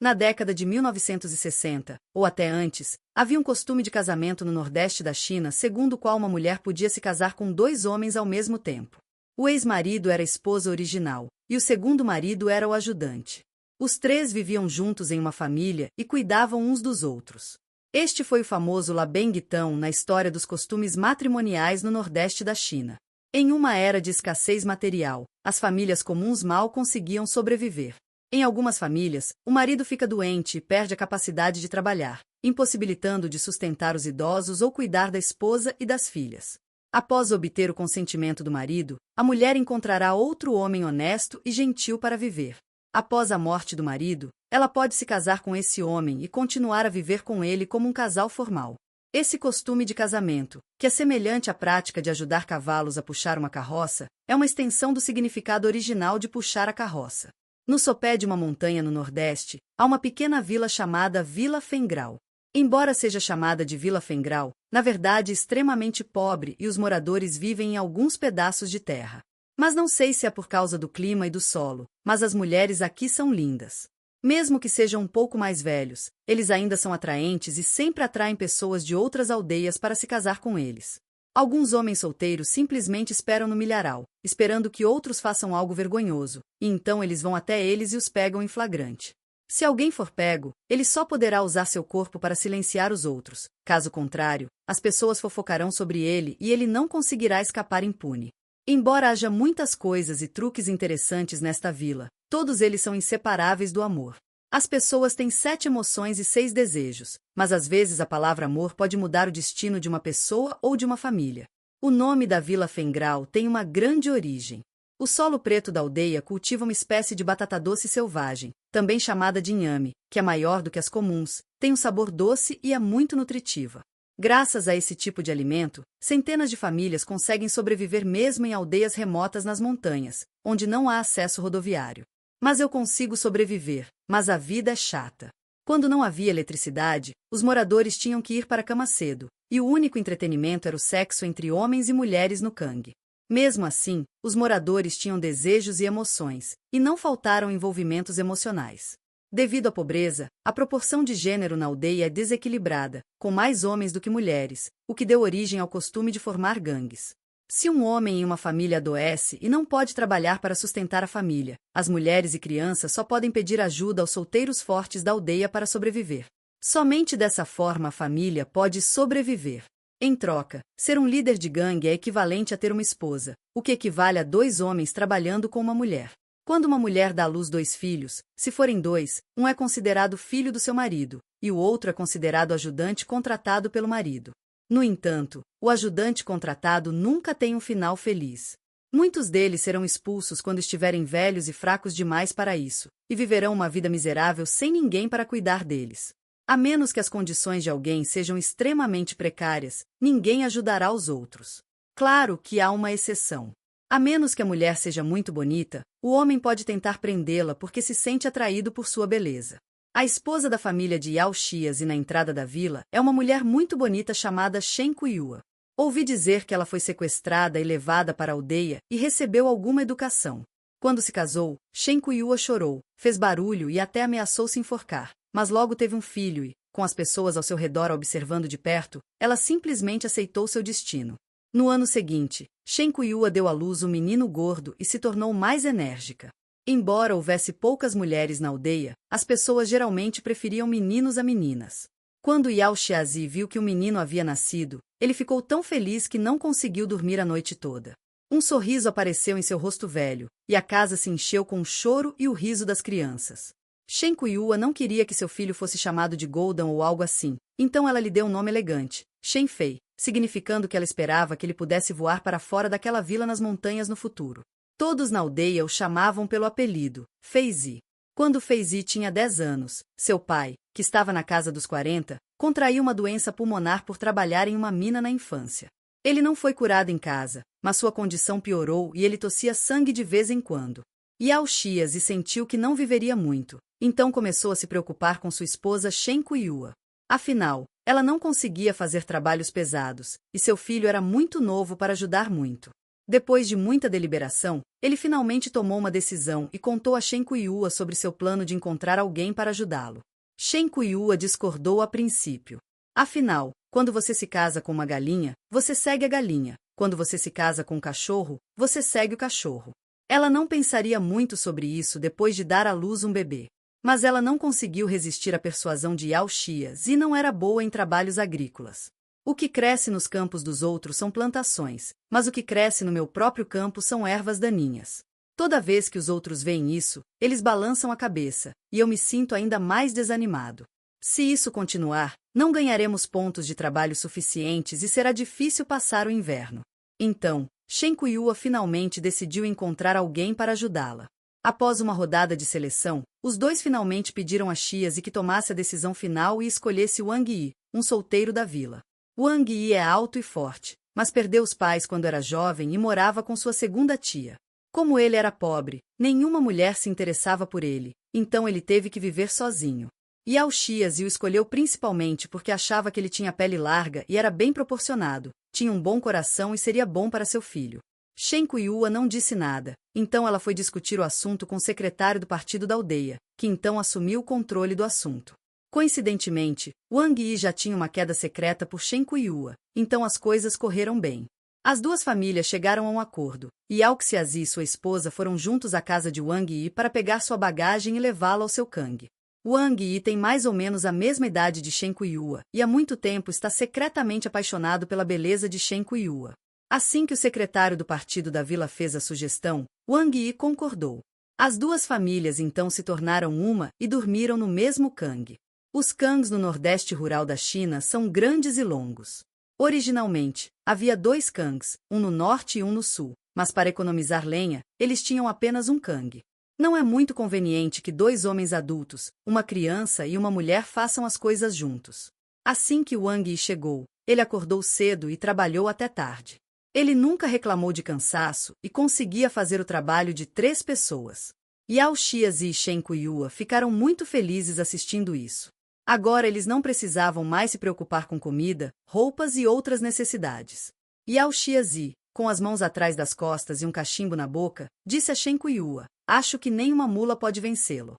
Na década de 1960, ou até antes, havia um costume de casamento no Nordeste da China segundo o qual uma mulher podia se casar com 2 homens ao mesmo tempo. O ex-marido era a esposa original, e o segundo marido era o ajudante. Os 3 viviam juntos em uma família e cuidavam uns dos outros. Este foi o famoso Labenguitão na história dos costumes matrimoniais no Nordeste da China. Em uma era de escassez material, as famílias comuns mal conseguiam sobreviver. Em algumas famílias, o marido fica doente e perde a capacidade de trabalhar, impossibilitando de sustentar os idosos ou cuidar da esposa e das filhas. Após obter o consentimento do marido, a mulher encontrará outro homem honesto e gentil para viver. Após a morte do marido, ela pode se casar com esse homem e continuar a viver com ele como um casal formal. Esse costume de casamento, que é semelhante à prática de ajudar cavalos a puxar uma carroça, é uma extensão do significado original de puxar a carroça. No sopé de uma montanha no Nordeste, há uma pequena vila chamada Vila Fengral. Embora seja chamada de Vila Fengral, na verdade é extremamente pobre e os moradores vivem em alguns pedaços de terra. Mas não sei se é por causa do clima e do solo, mas as mulheres aqui são lindas. Mesmo que sejam um pouco mais velhos, eles ainda são atraentes e sempre atraem pessoas de outras aldeias para se casar com eles. Alguns homens solteiros simplesmente esperam no milharal, esperando que outros façam algo vergonhoso, e então eles vão até eles e os pegam em flagrante. Se alguém for pego, ele só poderá usar seu corpo para silenciar os outros. Caso contrário, as pessoas fofocarão sobre ele e ele não conseguirá escapar impune. Embora haja muitas coisas e truques interessantes nesta vila, todos eles são inseparáveis do amor. As pessoas têm 7 emoções e 6 desejos, mas às vezes a palavra amor pode mudar o destino de uma pessoa ou de uma família. O nome da Vila Fengral tem uma grande origem. O solo preto da aldeia cultiva uma espécie de batata doce selvagem, também chamada de inhame, que é maior do que as comuns, tem um sabor doce e é muito nutritiva. Graças a esse tipo de alimento, centenas de famílias conseguem sobreviver mesmo em aldeias remotas nas montanhas, onde não há acesso rodoviário. Mas eu consigo sobreviver, mas a vida é chata. Quando não havia eletricidade, os moradores tinham que ir para a cama cedo, e o único entretenimento era o sexo entre homens e mulheres no cangue. Mesmo assim, os moradores tinham desejos e emoções, e não faltaram envolvimentos emocionais. Devido à pobreza, a proporção de gênero na aldeia é desequilibrada, com mais homens do que mulheres, o que deu origem ao costume de formar gangues. Se um homem em uma família adoece e não pode trabalhar para sustentar a família, as mulheres e crianças só podem pedir ajuda aos solteiros fortes da aldeia para sobreviver. Somente dessa forma a família pode sobreviver. Em troca, ser um líder de gangue é equivalente a ter uma esposa, o que equivale a 2 homens trabalhando com uma mulher. Quando uma mulher dá à luz 2 filhos, se forem 2, um é considerado filho do seu marido, e o outro é considerado ajudante contratado pelo marido. No entanto, o ajudante contratado nunca tem um final feliz. Muitos deles serão expulsos quando estiverem velhos e fracos demais para isso, e viverão uma vida miserável sem ninguém para cuidar deles. A menos que as condições de alguém sejam extremamente precárias, ninguém ajudará os outros. Claro que há uma exceção. A menos que a mulher seja muito bonita, o homem pode tentar prendê-la porque se sente atraído por sua beleza. A esposa da família de Yao Xias e na entrada da vila é uma mulher muito bonita chamada Shen Kuiyua. Ouvi dizer que ela foi sequestrada e levada para a aldeia e recebeu alguma educação. Quando se casou, Shen Kuiyua chorou, fez barulho e até ameaçou se enforcar, mas logo teve um filho e, com as pessoas ao seu redor observando de perto, ela simplesmente aceitou seu destino. No ano seguinte, Shen Kuiyua deu à luz um menino gordo e se tornou mais enérgica. Embora houvesse poucas mulheres na aldeia, as pessoas geralmente preferiam meninos a meninas. Quando Yao Xiazi viu que o menino havia nascido, ele ficou tão feliz que não conseguiu dormir a noite toda. Um sorriso apareceu em seu rosto velho, e a casa se encheu com o choro e o riso das crianças. Shen Kuiyua não queria que seu filho fosse chamado de Golden ou algo assim, então ela lhe deu um nome elegante, Shen Fei, significando que ela esperava que ele pudesse voar para fora daquela vila nas montanhas no futuro. Todos na aldeia o chamavam pelo apelido, Feizi. Quando Feizi tinha 10 anos, seu pai, que estava na casa dos 40, contraiu uma doença pulmonar por trabalhar em uma mina na infância. Ele não foi curado em casa, mas sua condição piorou e ele tossia sangue de vez em quando. Yao Xias sentiu que não viveria muito, então começou a se preocupar com sua esposa Shen Kuiyua. Afinal, ela não conseguia fazer trabalhos pesados, e seu filho era muito novo para ajudar muito. Depois de muita deliberação, ele finalmente tomou uma decisão e contou a Shen Kuiyua sobre seu plano de encontrar alguém para ajudá-lo. Shen Kuiyua discordou a princípio. Afinal, quando você se casa com uma galinha, você segue a galinha. Quando você se casa com um cachorro, você segue o cachorro. Ela não pensaria muito sobre isso depois de dar à luz um bebê. Mas ela não conseguiu resistir à persuasão de Yao Xias e não era boa em trabalhos agrícolas. O que cresce nos campos dos outros são plantações, mas o que cresce no meu próprio campo são ervas daninhas. Toda vez que os outros veem isso, eles balançam a cabeça, e eu me sinto ainda mais desanimado. Se isso continuar, não ganharemos pontos de trabalho suficientes e será difícil passar o inverno. Então, Shen Kuiyua finalmente decidiu encontrar alguém para ajudá-la. Após uma rodada de seleção, os dois finalmente pediram a Xias que tomasse a decisão final e escolhesse Wang Yi, um solteiro da vila. Wang Yi é alto e forte, mas perdeu os pais quando era jovem e morava com sua segunda tia. Como ele era pobre, nenhuma mulher se interessava por ele, então ele teve que viver sozinho. Yao Xias o escolheu principalmente porque achava que ele tinha pele larga e era bem proporcionado, tinha um bom coração e seria bom para seu filho. Shen Kuiyua não disse nada, então ela foi discutir o assunto com o secretário do partido da aldeia, que então assumiu o controle do assunto. Coincidentemente, Wang Yi já tinha uma queda secreta por Shen Kuiyua, então as coisas correram bem. As duas famílias chegaram a um acordo, e Yao Xias e sua esposa foram juntos à casa de Wang Yi para pegar sua bagagem e levá-la ao seu Kang. Wang Yi tem mais ou menos a mesma idade de Shen Kuiyua e há muito tempo está secretamente apaixonado pela beleza de Shen Kuiyua. Assim que o secretário do partido da vila fez a sugestão, Wang Yi concordou. As duas famílias então se tornaram uma e dormiram no mesmo Kang. Os Kangs no nordeste rural da China são grandes e longos. Originalmente, havia 2 Kangs, um no norte e um no sul, mas para economizar lenha, eles tinham apenas um Kang. Não é muito conveniente que 2 homens adultos, uma criança e uma mulher façam as coisas juntos. Assim que Wang Yi chegou, ele acordou cedo e trabalhou até tarde. Ele nunca reclamou de cansaço e conseguia fazer o trabalho de 3 pessoas. Yao Xias e Shen Kuiyua ficaram muito felizes assistindo isso. Agora eles não precisavam mais se preocupar com comida, roupas e outras necessidades. Yao Xias, com as mãos atrás das costas e um cachimbo na boca, disse a Shen Kuiyua: "Acho que nem uma mula pode vencê-lo."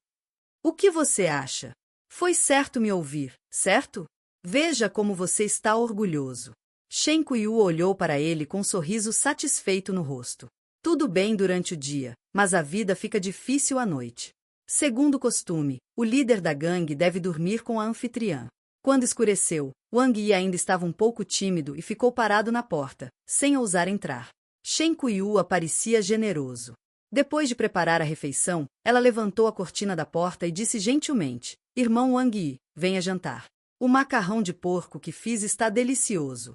"O que você acha?" "Foi certo me ouvir, certo? Veja como você está orgulhoso." Shen Kuiyua olhou para ele com um sorriso satisfeito no rosto. Tudo bem durante o dia, mas a vida fica difícil à noite. Segundo o costume, o líder da gangue deve dormir com a anfitriã. Quando escureceu, Wang Yi ainda estava um pouco tímido e ficou parado na porta, sem ousar entrar. Shen Kuiyua parecia generoso. Depois de preparar a refeição, ela levantou a cortina da porta e disse gentilmente: "Irmão Wang Yi, venha jantar. O macarrão de porco que fiz está delicioso."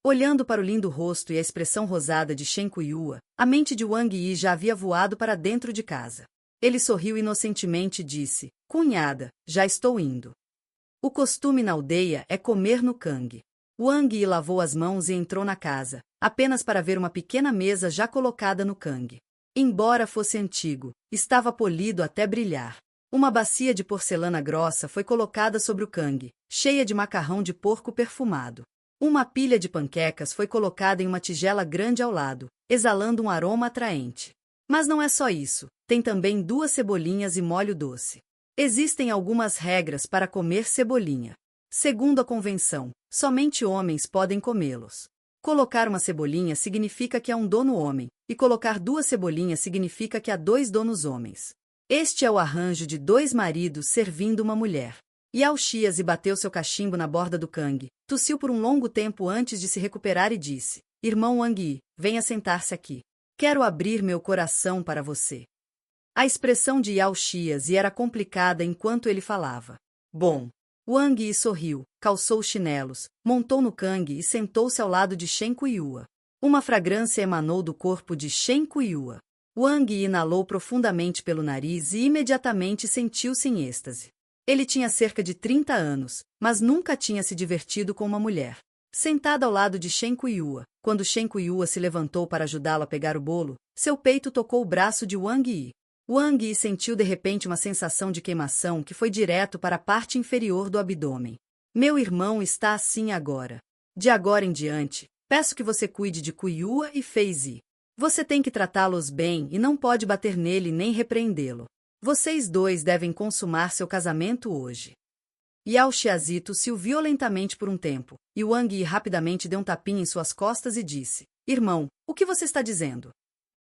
Olhando para o lindo rosto e a expressão rosada de Shen Kuiyua, a mente de Wang Yi já havia voado para dentro de casa. Ele sorriu inocentemente e disse: "Cunhada, já estou indo." O costume na aldeia é comer no Kang. Wang Yi lavou as mãos e entrou na casa, apenas para ver uma pequena mesa já colocada no Kang. Embora fosse antigo, estava polido até brilhar. Uma bacia de porcelana grossa foi colocada sobre o Kang, cheia de macarrão de porco perfumado. Uma pilha de panquecas foi colocada em uma tigela grande ao lado, exalando um aroma atraente. Mas não é só isso, tem também 2 cebolinhas e molho doce. Existem algumas regras para comer cebolinha. Segundo a convenção, somente homens podem comê-los. Colocar uma cebolinha significa que há um dono homem, e colocar 2 cebolinhas significa que há 2 donos homens. Este é o arranjo de 2 maridos servindo uma mulher. Yao Xias bateu seu cachimbo na borda do Kang, tossiu por um longo tempo antes de se recuperar e disse: "Irmão Wang Yi, venha sentar-se aqui. Quero abrir meu coração para você." A expressão de Yao Xias era complicada enquanto ele falava. Bom. Wang Yi sorriu, calçou os chinelos, montou no Kang e sentou-se ao lado de Shen Kuiyua. Uma fragrância emanou do corpo de Shen Kuiyua. Wang Yi inalou profundamente pelo nariz e imediatamente sentiu-se em êxtase. Ele tinha cerca de 30 anos, mas nunca tinha se divertido com uma mulher. Sentada ao lado de Shen Kuiyua, quando Shen Kuiyua se levantou para ajudá-lo a pegar o bolo, seu peito tocou o braço de Wang Yi. Wang Yi sentiu de repente uma sensação de queimação que foi direto para a parte inferior do abdômen. "Meu irmão está assim agora. De agora em diante, peço que você cuide de Kuiyua e Fei Zi." Você tem que tratá-los bem e não pode bater nele nem repreendê-lo. Vocês dois devem consumar seu casamento hoje. Yao Xiazi tossiu violentamente por um tempo, e Wang Yi rapidamente deu um tapinha em suas costas e disse: Irmão, o que você está dizendo?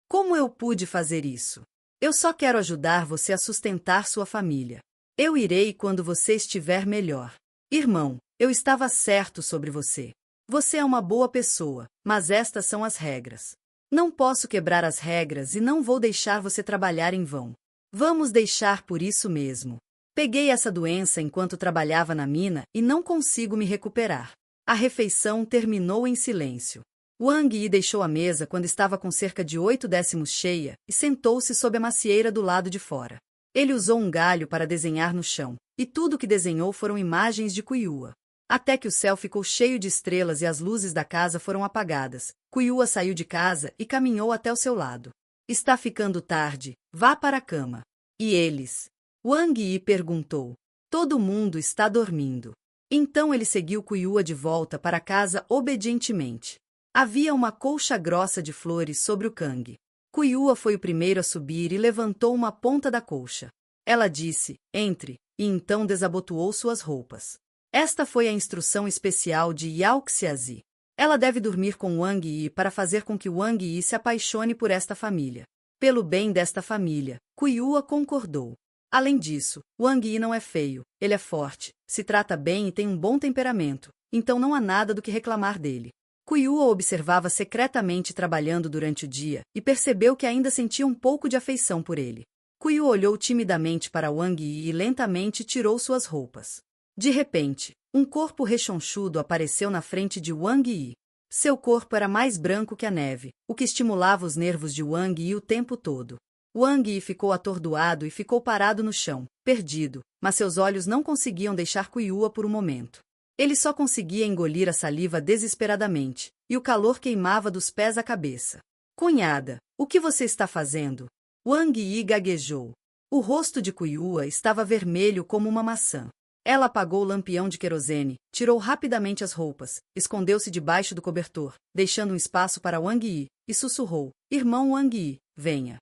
Como eu pude fazer isso? Eu só quero ajudar você a sustentar sua família. Eu irei quando você estiver melhor. Irmão, eu estava certo sobre você. Você é uma boa pessoa, mas estas são as regras. Não posso quebrar as regras e não vou deixar você trabalhar em vão. Vamos deixar por isso mesmo. Peguei essa doença enquanto trabalhava na mina e não consigo me recuperar. A refeição terminou em silêncio. Wang Yi deixou a mesa quando estava com cerca de 8/10 cheia e sentou-se sob a macieira do lado de fora. Ele usou um galho para desenhar no chão, e tudo o que desenhou foram imagens de Kuiua. Até que o céu ficou cheio de estrelas e as luzes da casa foram apagadas, Kuiua saiu de casa e caminhou até o seu lado. Está ficando tarde, vá para a cama. E eles? Wang Yi perguntou. Todo mundo está dormindo. Então ele seguiu Kuiua de volta para casa obedientemente. Havia uma colcha grossa de flores sobre o cangue. Kuiua foi o primeiro a subir e levantou uma ponta da colcha. Ela disse, entre, e então desabotoou suas roupas. Esta foi a instrução especial de Yao Xiazi. Ela deve dormir com Wang Yi para fazer com que Wang Yi se apaixone por esta família. Pelo bem desta família, Kuiua concordou. Além disso, Wang Yi não é feio, ele é forte, se trata bem e tem um bom temperamento, então não há nada do que reclamar dele. Kuiua observava secretamente trabalhando durante o dia e percebeu que ainda sentia um pouco de afeição por ele. Kuiua olhou timidamente para Wang Yi e lentamente tirou suas roupas. De repente, um corpo rechonchudo apareceu na frente de Wang Yi. Seu corpo era mais branco que a neve, o que estimulava os nervos de Wang Yi o tempo todo. Wang Yi ficou atordoado e ficou parado no chão, perdido, mas seus olhos não conseguiam deixar Kuiua por um momento. Ele só conseguia engolir a saliva desesperadamente, e o calor queimava dos pés à cabeça. Cunhada, o que você está fazendo? Wang Yi gaguejou. O rosto de Kuiua estava vermelho como uma maçã. Ela apagou o lampião de querosene, tirou rapidamente as roupas, escondeu-se debaixo do cobertor, deixando um espaço para Wang Yi, e sussurrou, Irmão Wang Yi, venha.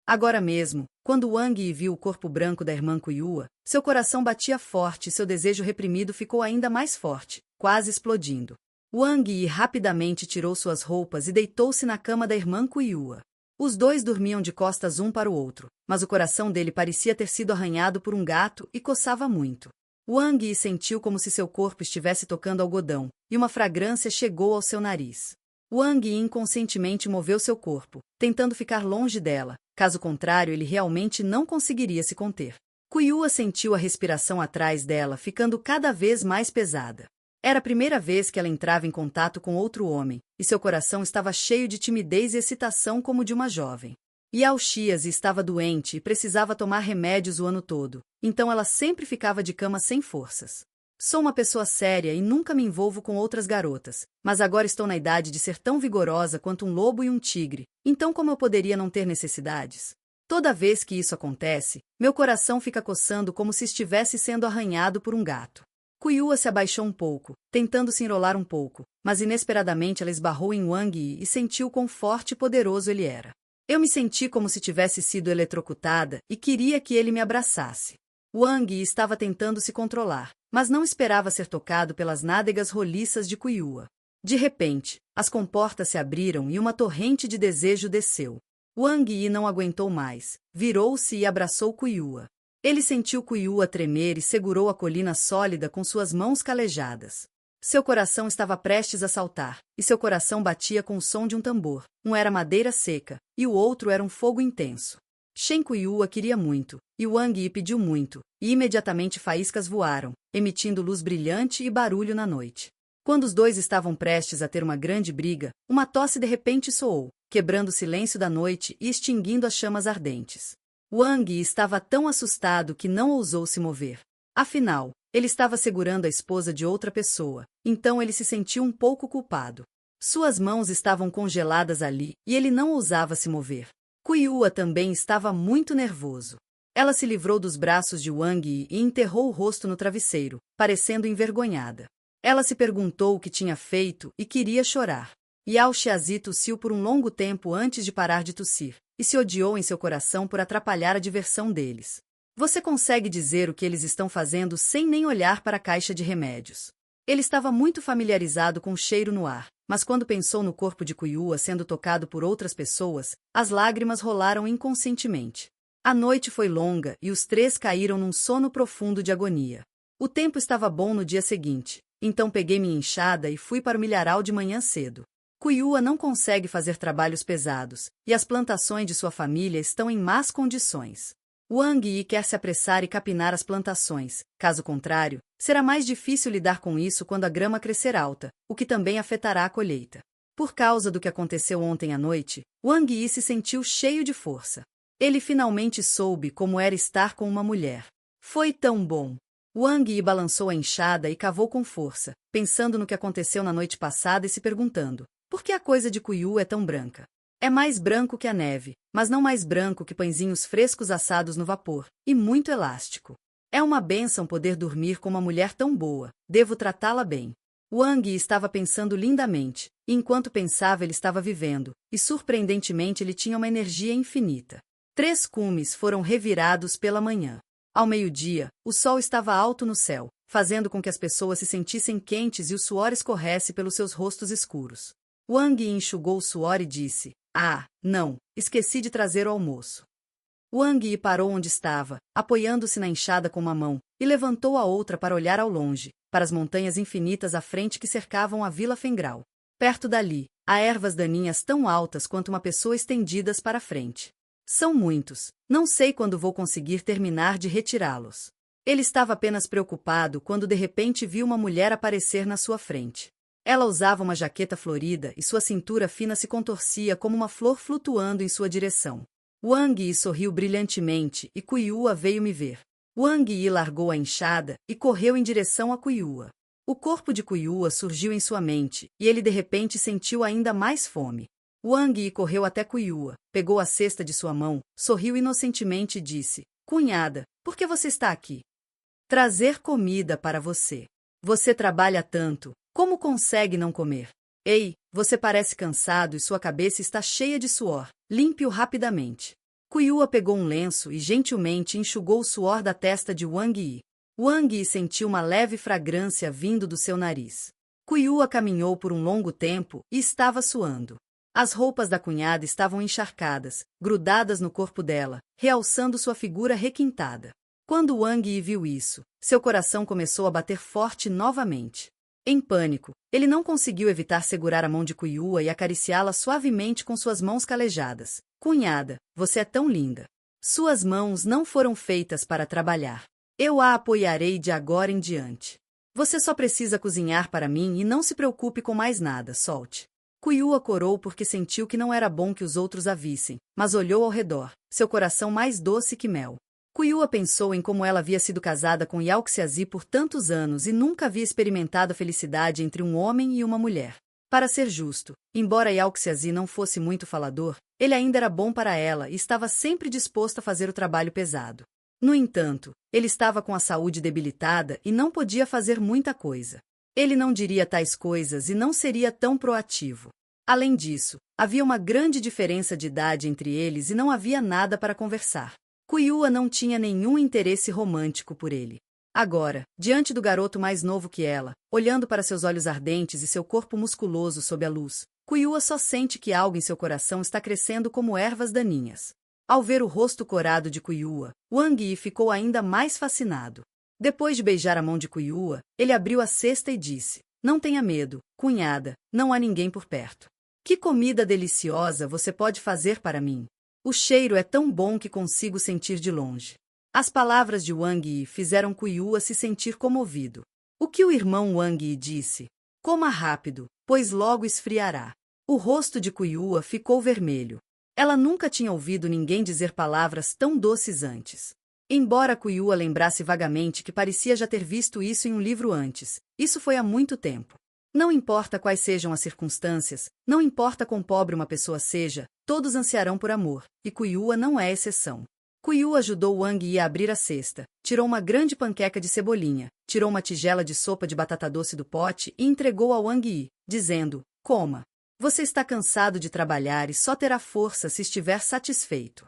Agora mesmo, quando Wang Yi viu o corpo branco da irmã Kuiua, seu coração batia forte e seu desejo reprimido ficou ainda mais forte, quase explodindo. Wang Yi rapidamente tirou suas roupas e deitou-se na cama da irmã Kuiua. Os dois dormiam de costas um para o outro, mas o coração dele parecia ter sido arranhado por um gato e coçava muito. Wang Yi sentiu como se seu corpo estivesse tocando algodão, e uma fragrância chegou ao seu nariz. Wang Yi inconscientemente moveu seu corpo, tentando ficar longe dela, caso contrário ele realmente não conseguiria se conter. Kuiua sentiu a respiração atrás dela ficando cada vez mais pesada. Era a primeira vez que ela entrava em contato com outro homem, e seu coração estava cheio de timidez e excitação como de uma jovem. Yao Xiazi estava doente e precisava tomar remédios o ano todo, então ela sempre ficava de cama sem forças. Sou uma pessoa séria e nunca me envolvo com outras garotas, mas agora estou na idade de ser tão vigorosa quanto um lobo e um tigre, então como eu poderia não ter necessidades? Toda vez que isso acontece, meu coração fica coçando como se estivesse sendo arranhado por um gato. Kuiua se abaixou um pouco, tentando se enrolar um pouco, mas inesperadamente ela esbarrou em Wang Yi e sentiu quão forte e poderoso ele era. Eu me senti como se tivesse sido eletrocutada e queria que ele me abraçasse. Wang Yi estava tentando se controlar, mas não esperava ser tocado pelas nádegas roliças de Kuiua. De repente, as comportas se abriram e uma torrente de desejo desceu. Wang Yi não aguentou mais, virou-se e abraçou Kuiua. Ele sentiu Kuiua tremer e segurou a colina sólida com suas mãos calejadas. Seu coração estava prestes a saltar, e seu coração batia com o som de um tambor. Um era madeira seca, e o outro era um fogo intenso. Shen Kuiua queria muito, e Wang Yi pediu muito, e imediatamente faíscas voaram, emitindo luz brilhante e barulho na noite. Quando os dois estavam prestes a ter uma grande briga, uma tosse de repente soou, quebrando o silêncio da noite e extinguindo as chamas ardentes. Wang Yi estava tão assustado que não ousou se mover. Afinal, ele estava segurando a esposa de outra pessoa, então ele se sentiu um pouco culpado. Suas mãos estavam congeladas ali, e ele não ousava se mover. Kuiua também estava muito nervoso. Ela se livrou dos braços de Wang Yi e enterrou o rosto no travesseiro, parecendo envergonhada. Ela se perguntou o que tinha feito e queria chorar. Yao Xiazi tossiu por um longo tempo antes de parar de tossir, e se odiou em seu coração por atrapalhar a diversão deles. Você consegue dizer o que eles estão fazendo sem nem olhar para a caixa de remédios. Ele estava muito familiarizado com o cheiro no ar, mas quando pensou no corpo de Kuiua sendo tocado por outras pessoas, as lágrimas rolaram inconscientemente. A noite foi longa e os três caíram num sono profundo de agonia. O tempo estava bom no dia seguinte, então peguei minha enxada e fui para o milharal de manhã cedo. Kuiua não consegue fazer trabalhos pesados, e as plantações de sua família estão em más condições. Wang Yi quer se apressar e capinar as plantações, caso contrário, será mais difícil lidar com isso quando a grama crescer alta, o que também afetará a colheita. Por causa do que aconteceu ontem à noite, Wang Yi se sentiu cheio de força. Ele finalmente soube como era estar com uma mulher. Foi tão bom! Wang Yi balançou a enxada e cavou com força, pensando no que aconteceu na noite passada e se perguntando: por que a coisa de Kuiua é tão branca? É mais branco que a neve, mas não mais branco que pãezinhos frescos assados no vapor, e muito elástico. É uma bênção poder dormir com uma mulher tão boa, devo tratá-la bem. Wang Yi estava pensando lindamente, e enquanto pensava ele estava vivendo, e surpreendentemente ele tinha uma energia infinita. 3 cumes foram revirados pela manhã. Ao meio-dia, o sol estava alto no céu, fazendo com que as pessoas se sentissem quentes e o suor escorresse pelos seus rostos escuros. Wang Yi enxugou o suor e disse: ah, não, esqueci de trazer o almoço. Wang Yi parou onde estava, apoiando-se na enxada com uma mão, e levantou a outra para olhar ao longe, para as montanhas infinitas à frente que cercavam a Vila Fengral. Perto dali, há ervas daninhas tão altas quanto uma pessoa estendidas para a frente. São muitos, não sei quando vou conseguir terminar de retirá-los. Ele estava apenas preocupado quando de repente viu uma mulher aparecer na sua frente. Ela usava uma jaqueta florida e sua cintura fina se contorcia como uma flor flutuando em sua direção. Wang Yi sorriu brilhantemente e Kuiua veio me ver. Wang Yi largou a enxada e correu em direção a Kuiua. O corpo de Kuiua surgiu em sua mente e ele de repente sentiu ainda mais fome. Wang Yi correu até Kuiua, pegou a cesta de sua mão, sorriu inocentemente e disse: cunhada, por que você está aqui? Trazer comida para você. Você trabalha tanto. Como consegue não comer? Ei, você parece cansado e sua cabeça está cheia de suor. Limpe-o rapidamente. Kuiua pegou um lenço e gentilmente enxugou o suor da testa de Wang Yi. Wang Yi sentiu uma leve fragrância vindo do seu nariz. Kuiua caminhou por um longo tempo e estava suando. As roupas da cunhada estavam encharcadas, grudadas no corpo dela, realçando sua figura requintada. Quando Wang Yi viu isso, seu coração começou a bater forte novamente. Em pânico, ele não conseguiu evitar segurar a mão de Kuiua e acariciá-la suavemente com suas mãos calejadas. Cunhada, você é tão linda. Suas mãos não foram feitas para trabalhar. Eu a apoiarei de agora em diante. Você só precisa cozinhar para mim e não se preocupe com mais nada, solte. Kuiua corou porque sentiu que não era bom que os outros a vissem, mas olhou ao redor, seu coração mais doce que mel. Kuiua pensou em como ela havia sido casada com Yao Xiazi por tantos anos e nunca havia experimentado a felicidade entre um homem e uma mulher. Para ser justo, embora Yao Xiazi não fosse muito falador, ele ainda era bom para ela e estava sempre disposto a fazer o trabalho pesado. No entanto, ele estava com a saúde debilitada e não podia fazer muita coisa. Ele não diria tais coisas e não seria tão proativo. Além disso, havia uma grande diferença de idade entre eles e não havia nada para conversar. Kuiua não tinha nenhum interesse romântico por ele. Agora, diante do garoto mais novo que ela, olhando para seus olhos ardentes e seu corpo musculoso sob a luz, Kuiua só sente que algo em seu coração está crescendo como ervas daninhas. Ao ver o rosto corado de Kuiua, Wang Yi ficou ainda mais fascinado. Depois de beijar a mão de Kuiua, ele abriu a cesta e disse: não tenha medo, cunhada, não há ninguém por perto. Que comida deliciosa você pode fazer para mim? O cheiro é tão bom que consigo sentir de longe. As palavras de Wang Yi fizeram Kuiua se sentir comovido. O que o irmão Wang Yi disse? Coma rápido, pois logo esfriará. O rosto de Kuiua ficou vermelho. Ela nunca tinha ouvido ninguém dizer palavras tão doces antes. Embora Kuiua lembrasse vagamente que parecia já ter visto isso em um livro antes, isso foi há muito tempo. Não importa quais sejam as circunstâncias, não importa quão pobre uma pessoa seja, todos ansiarão por amor, e Kuiua não é exceção. Kuiua ajudou Wang Yi a abrir a cesta, tirou uma grande panqueca de cebolinha, tirou uma tigela de sopa de batata doce do pote e entregou a Wang Yi, dizendo: coma. Você está cansado de trabalhar e só terá força se estiver satisfeito.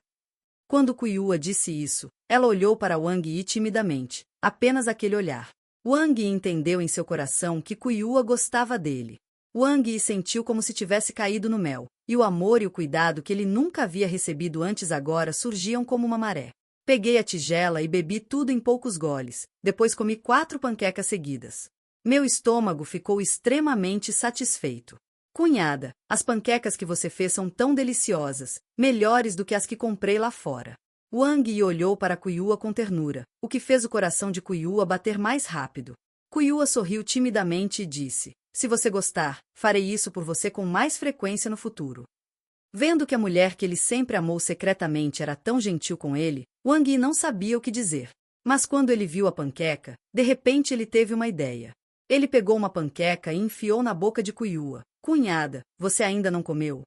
Quando Kuyua disse isso, ela olhou para Wang Yi timidamente, apenas aquele olhar. Wang Yi entendeu em seu coração que Kuyua gostava dele. Wang Yi sentiu como se tivesse caído no mel, e o amor e o cuidado que ele nunca havia recebido antes agora surgiam como uma maré. Peguei a tigela e bebi tudo em poucos goles, depois comi 4 panquecas seguidas. Meu estômago ficou extremamente satisfeito. Cunhada, as panquecas que você fez são tão deliciosas, melhores do que as que comprei lá fora. Wang Yi olhou para Kuyua com ternura, o que fez o coração de Kuyua bater mais rápido. Kuyua sorriu timidamente e disse: se você gostar, farei isso por você com mais frequência no futuro. Vendo que a mulher que ele sempre amou secretamente era tão gentil com ele, Wang Yi não sabia o que dizer. Mas quando ele viu a panqueca, de repente ele teve uma ideia. Ele pegou uma panqueca e enfiou na boca de Kuyua. Cunhada, você ainda não comeu?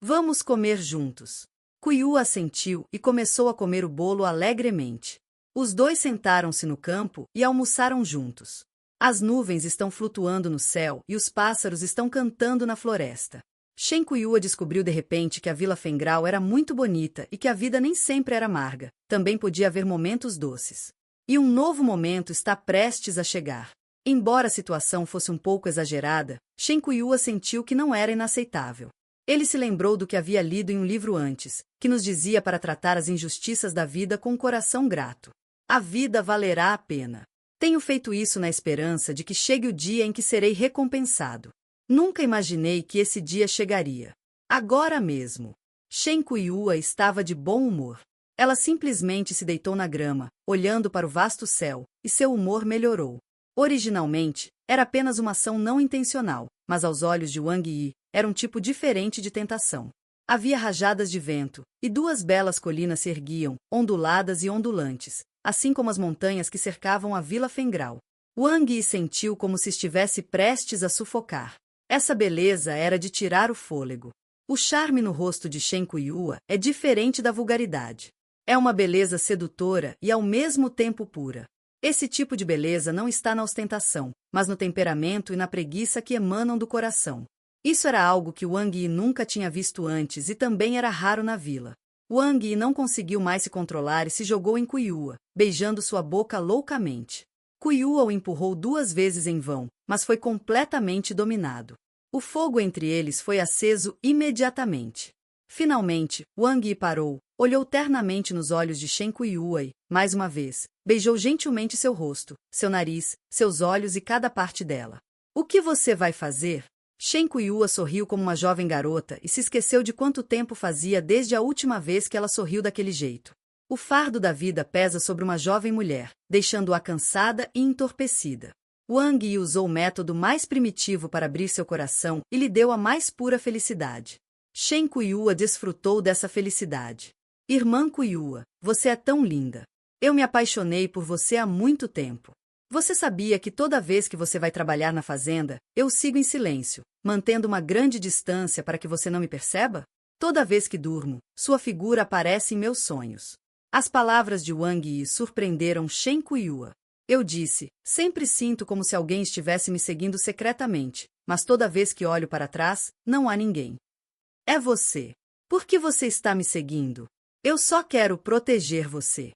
Vamos comer juntos. Kuyua assentiu e começou a comer o bolo alegremente. Os dois sentaram-se no campo e almoçaram juntos. As nuvens estão flutuando no céu e os pássaros estão cantando na floresta. Shen Kuyua descobriu de repente que a Vila Fengral era muito bonita e que a vida nem sempre era amarga, também podia haver momentos doces. E um novo momento está prestes a chegar. Embora a situação fosse um pouco exagerada, Shen Kuyua sentiu que não era inaceitável. Ele se lembrou do que havia lido em um livro antes, que nos dizia para tratar as injustiças da vida com um coração grato. A vida valerá a pena. Tenho feito isso na esperança de que chegue o dia em que serei recompensado. Nunca imaginei que esse dia chegaria. Agora mesmo. Shen Kuyua estava de bom humor. Ela simplesmente se deitou na grama, olhando para o vasto céu, e seu humor melhorou. Originalmente, era apenas uma ação não intencional, mas aos olhos de Wang Yi, era um tipo diferente de tentação. Havia rajadas de vento, e 2 belas colinas se erguiam, onduladas e ondulantes, assim como as montanhas que cercavam a Vila Fengral. Wang Yi sentiu como se estivesse prestes a sufocar. Essa beleza era de tirar o fôlego. O charme no rosto de Shen Kuyua é diferente da vulgaridade. É uma beleza sedutora e ao mesmo tempo pura. Esse tipo de beleza não está na ostentação, mas no temperamento e na preguiça que emanam do coração. Isso era algo que Wang Yi nunca tinha visto antes e também era raro na vila. Wang Yi não conseguiu mais se controlar e se jogou em Kuyua, beijando sua boca loucamente. Kuyua o empurrou 2 vezes em vão, mas foi completamente dominado. O fogo entre eles foi aceso imediatamente. Finalmente, Wang Yi parou, olhou ternamente nos olhos de Shen Kuyua e, mais uma vez, beijou gentilmente seu rosto, seu nariz, seus olhos e cada parte dela. O que você vai fazer? Shen Kuyua sorriu como uma jovem garota e se esqueceu de quanto tempo fazia desde a última vez que ela sorriu daquele jeito. O fardo da vida pesa sobre uma jovem mulher, deixando-a cansada e entorpecida. Wang Yi usou o método mais primitivo para abrir seu coração e lhe deu a mais pura felicidade. Shen Kuyua desfrutou dessa felicidade. Irmã Kuyua, você é tão linda. Eu me apaixonei por você há muito tempo. Você sabia que toda vez que você vai trabalhar na fazenda, eu sigo em silêncio, mantendo uma grande distância para que você não me perceba? Toda vez que durmo, sua figura aparece em meus sonhos. As palavras de Wang Yi surpreenderam Shen Kuyua. Eu disse, sempre sinto como se alguém estivesse me seguindo secretamente, mas toda vez que olho para trás, não há ninguém. É você. Por que você está me seguindo? Eu só quero proteger você.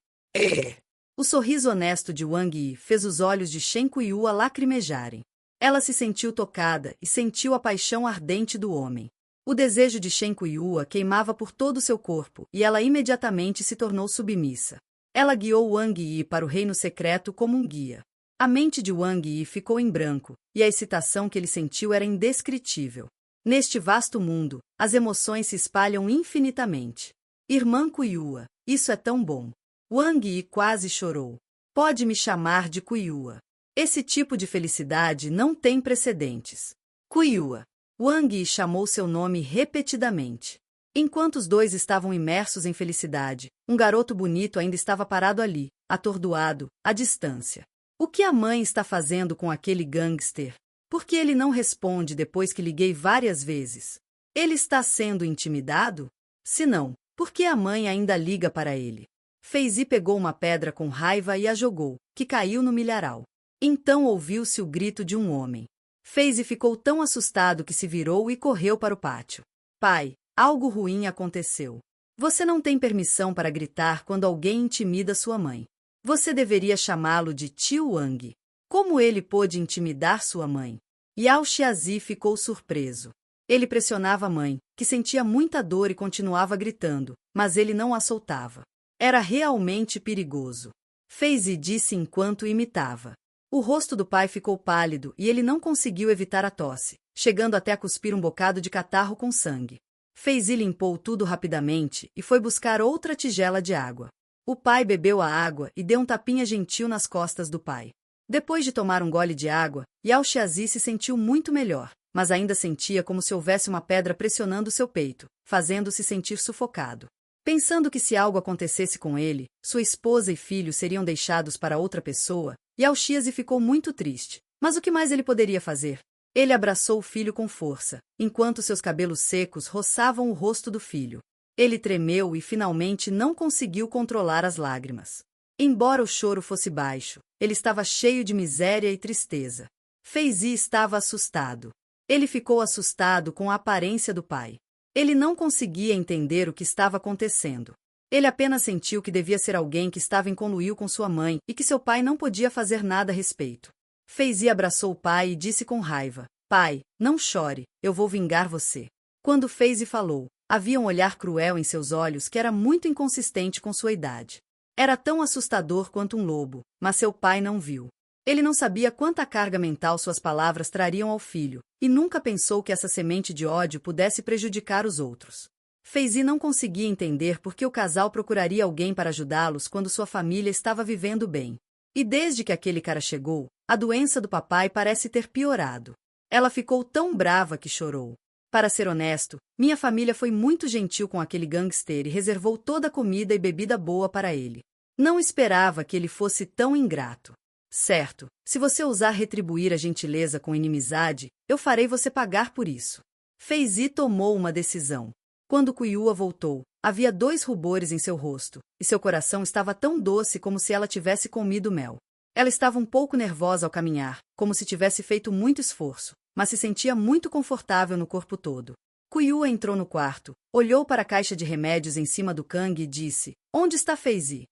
O sorriso honesto de Wang Yi fez os olhos de Shen Kuyua lacrimejarem. Ela se sentiu tocada e sentiu a paixão ardente do homem. O desejo de Shen Kuyua queimava por todo o seu corpo e ela imediatamente se tornou submissa. Ela guiou Wang Yi para o reino secreto como um guia. A mente de Wang Yi ficou em branco, e a excitação que ele sentiu era indescritível. Neste vasto mundo, as emoções se espalham infinitamente. Irmã Kuyua, isso é tão bom. Wang Yi quase chorou. Pode me chamar de Kuyua. Esse tipo de felicidade não tem precedentes. Kuyua. Wang Yi chamou seu nome repetidamente. Enquanto os dois estavam imersos em felicidade, um garoto bonito ainda estava parado ali, atordoado, à distância. O que a mãe está fazendo com aquele gangster? Por que ele não responde depois que liguei várias vezes? Ele está sendo intimidado? Se não, por que a mãe ainda liga para ele? Feizi pegou uma pedra com raiva e a jogou, que caiu no milharal. Então ouviu-se o grito de um homem. FaZe ficou tão assustado que se virou e correu para o pátio. Pai, algo ruim aconteceu. Você não tem permissão para gritar quando alguém intimida sua mãe. Você deveria chamá-lo de tio Wang. Como ele pôde intimidar sua mãe? Yao Xiazi ficou surpreso. Ele pressionava a mãe, que sentia muita dor e continuava gritando, mas ele não a soltava. Era realmente perigoso. FaZe disse enquanto imitava. O rosto do pai ficou pálido e ele não conseguiu evitar a tosse, chegando até a cuspir um bocado de catarro com sangue. FaZe limpou tudo rapidamente e foi buscar outra tigela de água. O pai bebeu a água e deu um tapinha gentil nas costas do pai. Depois de tomar um gole de água, Yao Xiazi se sentiu muito melhor, mas ainda sentia como se houvesse uma pedra pressionando seu peito, fazendo-se sentir sufocado. Pensando que se algo acontecesse com ele, sua esposa e filho seriam deixados para outra pessoa, Yao Xiazi ficou muito triste. Mas o que mais ele poderia fazer? Ele abraçou o filho com força, enquanto seus cabelos secos roçavam o rosto do filho. Ele tremeu e finalmente não conseguiu controlar as lágrimas. Embora o choro fosse baixo, ele estava cheio de miséria e tristeza. FaZe estava assustado. Ele ficou assustado com a aparência do pai. Ele não conseguia entender o que estava acontecendo. Ele apenas sentiu que devia ser alguém que estava em conluio com sua mãe e que seu pai não podia fazer nada a respeito. FaZe abraçou o pai e disse com raiva: Pai, não chore, eu vou vingar você. Quando FaZe falou, havia um olhar cruel em seus olhos que era muito inconsistente com sua idade. Era tão assustador quanto um lobo, mas seu pai não viu. Ele não sabia quanta carga mental suas palavras trariam ao filho, e nunca pensou que essa semente de ódio pudesse prejudicar os outros. FaZe não conseguia entender por que o casal procuraria alguém para ajudá-los quando sua família estava vivendo bem. E desde que aquele cara chegou, a doença do papai parece ter piorado. Ela ficou tão brava que chorou. Para ser honesto, minha família foi muito gentil com aquele gangster e reservou toda a comida e bebida boa para ele. Não esperava que ele fosse tão ingrato. Certo, se você ousar retribuir a gentileza com inimizade, eu farei você pagar por isso. FaZe tomou uma decisão. Quando Kuiua voltou, havia 2 rubores em seu rosto, e seu coração estava tão doce como se ela tivesse comido mel. Ela estava um pouco nervosa ao caminhar, como se tivesse feito muito esforço, mas se sentia muito confortável no corpo todo. Kuiua entrou no quarto, olhou para a caixa de remédios em cima do Kang e disse: Onde está FaZe?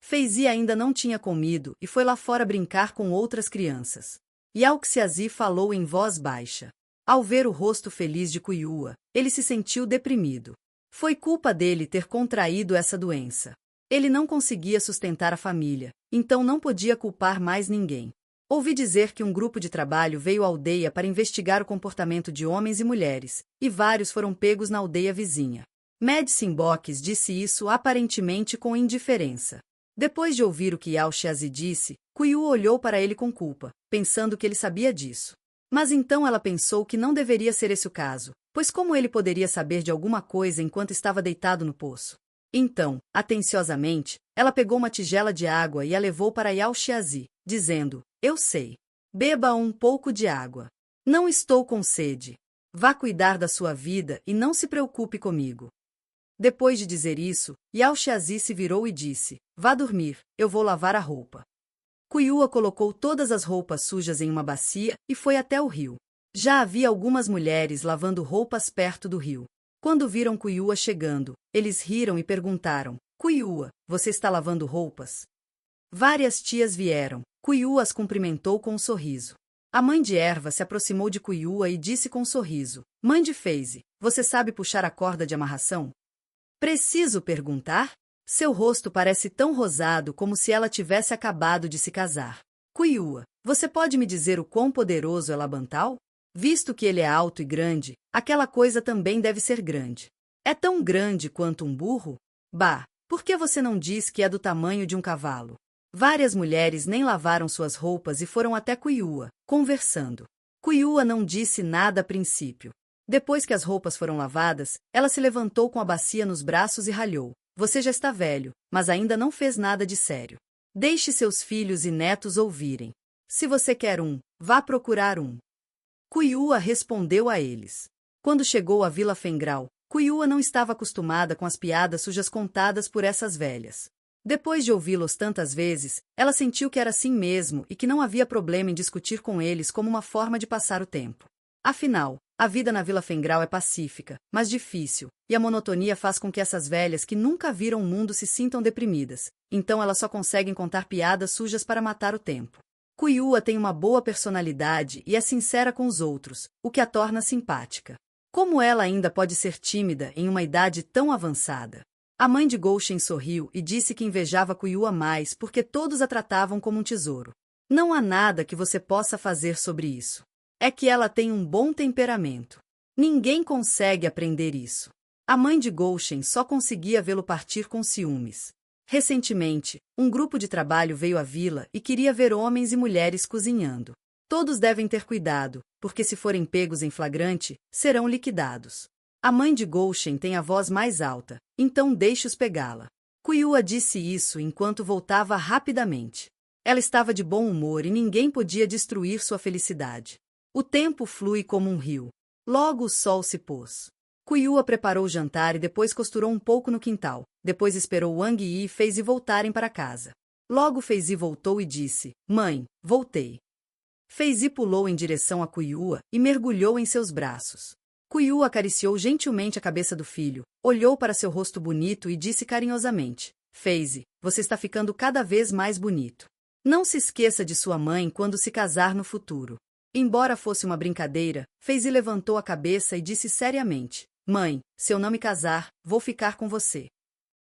FaZe ainda não tinha comido e foi lá fora brincar com outras crianças. Yao Xiazi falou em voz baixa. Ao ver o rosto feliz de Kuiua, ele se sentiu deprimido. Foi culpa dele ter contraído essa doença. Ele não conseguia sustentar a família, então não podia culpar mais ninguém. Ouvi dizer que um grupo de trabalho veio à aldeia para investigar o comportamento de homens e mulheres, e vários foram pegos na aldeia vizinha. Medicine Box disse isso aparentemente com indiferença. Depois de ouvir o que Yao Xiazi disse, Kuiua olhou para ele com culpa, pensando que ele sabia disso. Mas então ela pensou que não deveria ser esse o caso, pois como ele poderia saber de alguma coisa enquanto estava deitado no poço? Então, atenciosamente, ela pegou uma tigela de água e a levou para Yao Xiazi, dizendo: Eu sei. Beba um pouco de água. Não estou com sede. Vá cuidar da sua vida e não se preocupe comigo. Depois de dizer isso, Yao Xiazi se virou e disse: Vá dormir, eu vou lavar a roupa. Kuiua colocou todas as roupas sujas em uma bacia e foi até o rio. Já havia algumas mulheres lavando roupas perto do rio. Quando viram Kuiua chegando, eles riram e perguntaram: Kuiua, você está lavando roupas? Várias tias vieram. Kuiua as cumprimentou com um sorriso. A mãe de Erva se aproximou de Kuiua e disse com um sorriso: Mãe de FaZe, você sabe puxar a corda de amarração? Preciso perguntar? Seu rosto parece tão rosado como se ela tivesse acabado de se casar. Kuiua, você pode me dizer o quão poderoso é Labantal? Visto que ele é alto e grande, aquela coisa também deve ser grande. É tão grande quanto um burro? Bah, por que você não diz que é do tamanho de um cavalo? Várias mulheres nem lavaram suas roupas e foram até Kuiua, conversando. Kuiua não disse nada a princípio. Depois que as roupas foram lavadas, ela se levantou com a bacia nos braços e ralhou. Você já está velho, mas ainda não fez nada de sério. Deixe seus filhos e netos ouvirem. Se você quer um, vá procurar um. Kuiua respondeu a eles. Quando chegou à Vila Fengral, Kuiua não estava acostumada com as piadas sujas contadas por essas velhas. Depois de ouvi-los tantas vezes, ela sentiu que era assim mesmo e que não havia problema em discutir com eles como uma forma de passar o tempo. Afinal, a vida na Vila Fengral é pacífica, mas difícil, e a monotonia faz com que essas velhas que nunca viram o mundo se sintam deprimidas, então elas só conseguem contar piadas sujas para matar o tempo. Kuiua tem uma boa personalidade e é sincera com os outros, o que a torna simpática. Como ela ainda pode ser tímida em uma idade tão avançada? A mãe de Gouchen sorriu e disse que invejava Kuiua mais porque todos a tratavam como um tesouro. Não há nada que você possa fazer sobre isso. É que ela tem um bom temperamento. Ninguém consegue aprender isso. A mãe de Gouchen só conseguia vê-lo partir com ciúmes. Recentemente, um grupo de trabalho veio à vila e queria ver homens e mulheres cozinhando. Todos devem ter cuidado, porque se forem pegos em flagrante, serão liquidados. A mãe de Gouchen tem a voz mais alta, então deixe-os pegá-la. Kuiua disse isso enquanto voltava rapidamente. Ela estava de bom humor e ninguém podia destruir sua felicidade. O tempo flui como um rio. Logo o sol se pôs. Kuiua preparou o jantar e depois costurou um pouco no quintal. Depois esperou Wang Yi e Feizi voltarem para casa. Logo Feizi voltou e disse: Mãe, voltei. Feizi pulou em direção a Kuiua e mergulhou em seus braços. Kuiua acariciou gentilmente a cabeça do filho, olhou para seu rosto bonito e disse carinhosamente: Feizi, você está ficando cada vez mais bonito. Não se esqueça de sua mãe quando se casar no futuro. Embora fosse uma brincadeira, Feizi levantou a cabeça e disse seriamente: Mãe, se eu não me casar, vou ficar com você.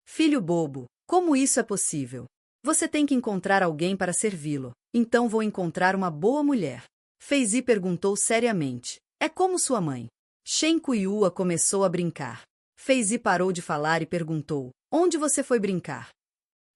Filho bobo, como isso é possível? Você tem que encontrar alguém para servi-lo. Então vou encontrar uma boa mulher. Feizi perguntou seriamente: É como sua mãe? Shen Kuiua começou a brincar. Feizi parou de falar e perguntou: Onde você foi brincar?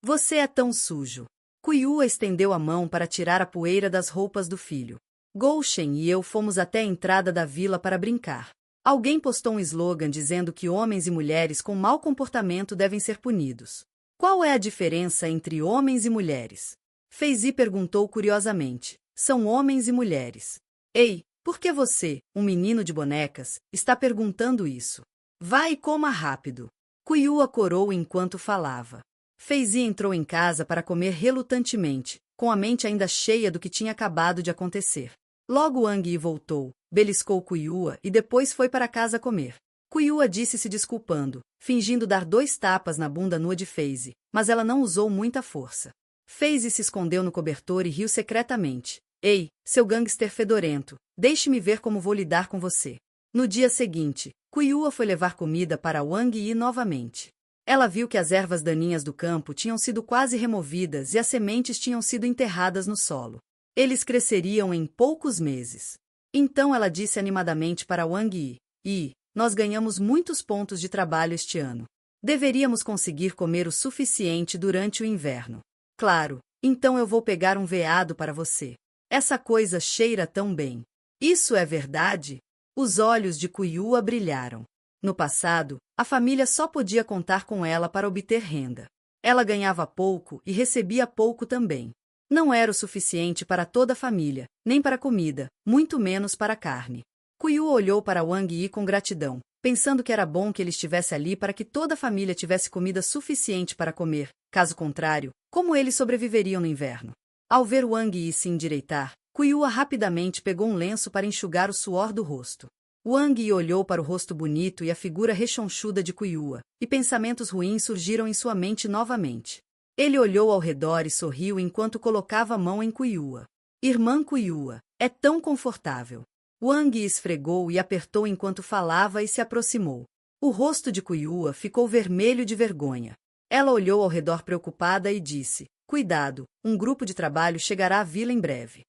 Você é tão sujo. Kuiua estendeu a mão para tirar a poeira das roupas do filho. Gouchen e eu fomos até a entrada da vila para brincar. Alguém postou um slogan dizendo que homens e mulheres com mau comportamento devem ser punidos. Qual é a diferença entre homens e mulheres? Feizi perguntou curiosamente. São homens e mulheres. Ei, por que você, um menino de bonecas, está perguntando isso? Vá e coma rápido. Kuiua corou enquanto falava. Feizi entrou em casa para comer relutantemente, com a mente ainda cheia do que tinha acabado de acontecer. Logo Wang Yi voltou, beliscou Kuiua e depois foi para casa comer. Kuiua disse se desculpando, fingindo dar 2 tapas na bunda nua de Feizi, mas ela não usou muita força. Feizi se escondeu no cobertor e riu secretamente. Ei, seu gangster fedorento, deixe-me ver como vou lidar com você. No dia seguinte, Kuiua foi levar comida para Wang Yi novamente. Ela viu que as ervas daninhas do campo tinham sido quase removidas e as sementes tinham sido enterradas no solo. Eles cresceriam em poucos meses. Então ela disse animadamente para Wang Yi: nós ganhamos muitos pontos de trabalho este ano. Deveríamos conseguir comer o suficiente durante o inverno. Claro, então eu vou pegar um veado para você. Essa coisa cheira tão bem. Isso é verdade? Os olhos de Kuiua brilharam. No passado, a família só podia contar com ela para obter renda. Ela ganhava pouco e recebia pouco também. Não era o suficiente para toda a família, nem para comida, muito menos para carne. Kuiua olhou para Wang Yi com gratidão, pensando que era bom que ele estivesse ali para que toda a família tivesse comida suficiente para comer. Caso contrário, como eles sobreviveriam no inverno? Ao ver Wang Yi se endireitar, Kuiua rapidamente pegou um lenço para enxugar o suor do rosto. Wang Yi olhou para o rosto bonito e a figura rechonchuda de Kuiua, e pensamentos ruins surgiram em sua mente novamente. Ele olhou ao redor e sorriu enquanto colocava a mão em Kuiua. Irmã Kuiua, é tão confortável. Wang Yi esfregou e apertou enquanto falava e se aproximou. O rosto de Kuiua ficou vermelho de vergonha. Ela olhou ao redor preocupada e disse: Cuidado, um grupo de trabalho chegará à vila em breve.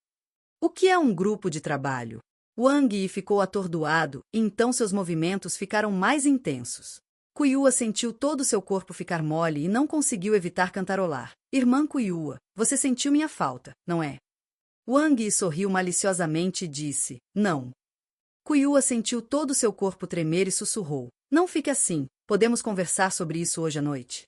O que é um grupo de trabalho? Wang Yi ficou atordoado e então seus movimentos ficaram mais intensos. Kuiua sentiu todo seu corpo ficar mole e não conseguiu evitar cantarolar. Irmã Kuiua, você sentiu minha falta, não é? Wang Yi sorriu maliciosamente e disse: Não. Kuiua sentiu todo seu corpo tremer e sussurrou: Não fique assim, podemos conversar sobre isso hoje à noite.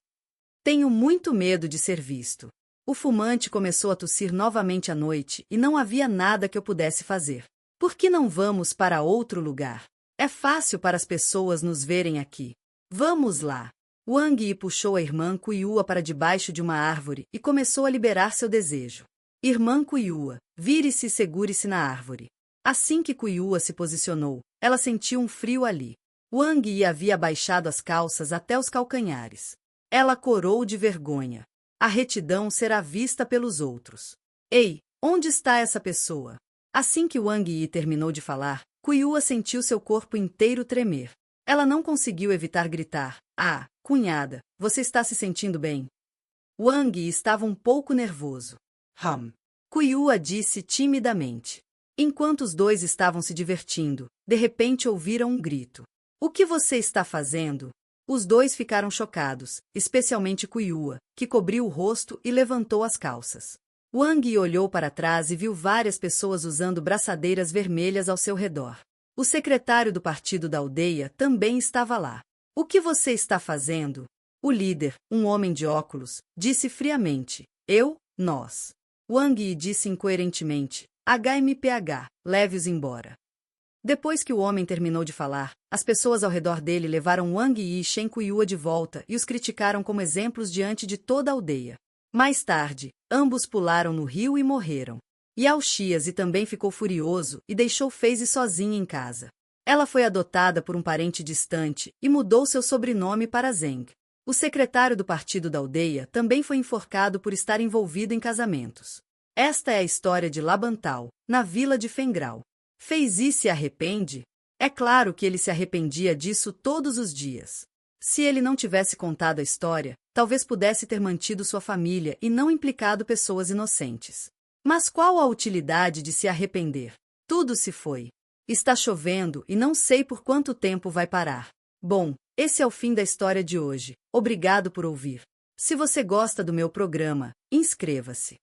Tenho muito medo de ser visto. O fumante começou a tossir novamente à noite e não havia nada que eu pudesse fazer. Por que não vamos para outro lugar? É fácil para as pessoas nos verem aqui. Vamos lá. Wang Yi puxou a irmã Kuiua para debaixo de uma árvore e começou a liberar seu desejo. Irmã Kuiua, vire-se e segure-se na árvore. Assim que Kuiua se posicionou, ela sentiu um frio ali. Wang Yi havia abaixado as calças até os calcanhares. Ela corou de vergonha. A retidão será vista pelos outros. Ei, onde está essa pessoa? Assim que Wang Yi terminou de falar, Kuiua sentiu seu corpo inteiro tremer. Ela não conseguiu evitar gritar: "Ah, cunhada, você está se sentindo bem?" Wang Yi estava um pouco nervoso. Kuiua disse timidamente. Enquanto os dois estavam se divertindo, de repente ouviram um grito. "O que você está fazendo?" Os dois ficaram chocados, especialmente Kuiua, que cobriu o rosto e levantou as calças. Wang Yi olhou para trás e viu várias pessoas usando braçadeiras vermelhas ao seu redor. O secretário do partido da aldeia também estava lá. "O que você está fazendo?" O líder, um homem de óculos, disse friamente. Nós. Wang Yi disse incoerentemente. "HMPH, leve-os embora." Depois que o homem terminou de falar, as pessoas ao redor dele levaram Wang Yi e Shen Kuiua de volta e os criticaram como exemplos diante de toda a aldeia. Mais tarde, ambos pularam no rio e morreram. Yao Xiazi também ficou furioso e deixou Feize sozinha em casa. Ela foi adotada por um parente distante e mudou seu sobrenome para Zeng. O secretário do partido da aldeia também foi enforcado por estar envolvido em casamentos. Esta é a história de Labantal, na vila de Fengral. Feize se arrepende? É claro que ele se arrependia disso todos os dias. Se ele não tivesse contado a história, talvez pudesse ter mantido sua família e não implicado pessoas inocentes. Mas qual a utilidade de se arrepender? Tudo se foi. Está chovendo e não sei por quanto tempo vai parar. Bom, esse é o fim da história de hoje. Obrigado por ouvir. Se você gosta do meu programa, inscreva-se.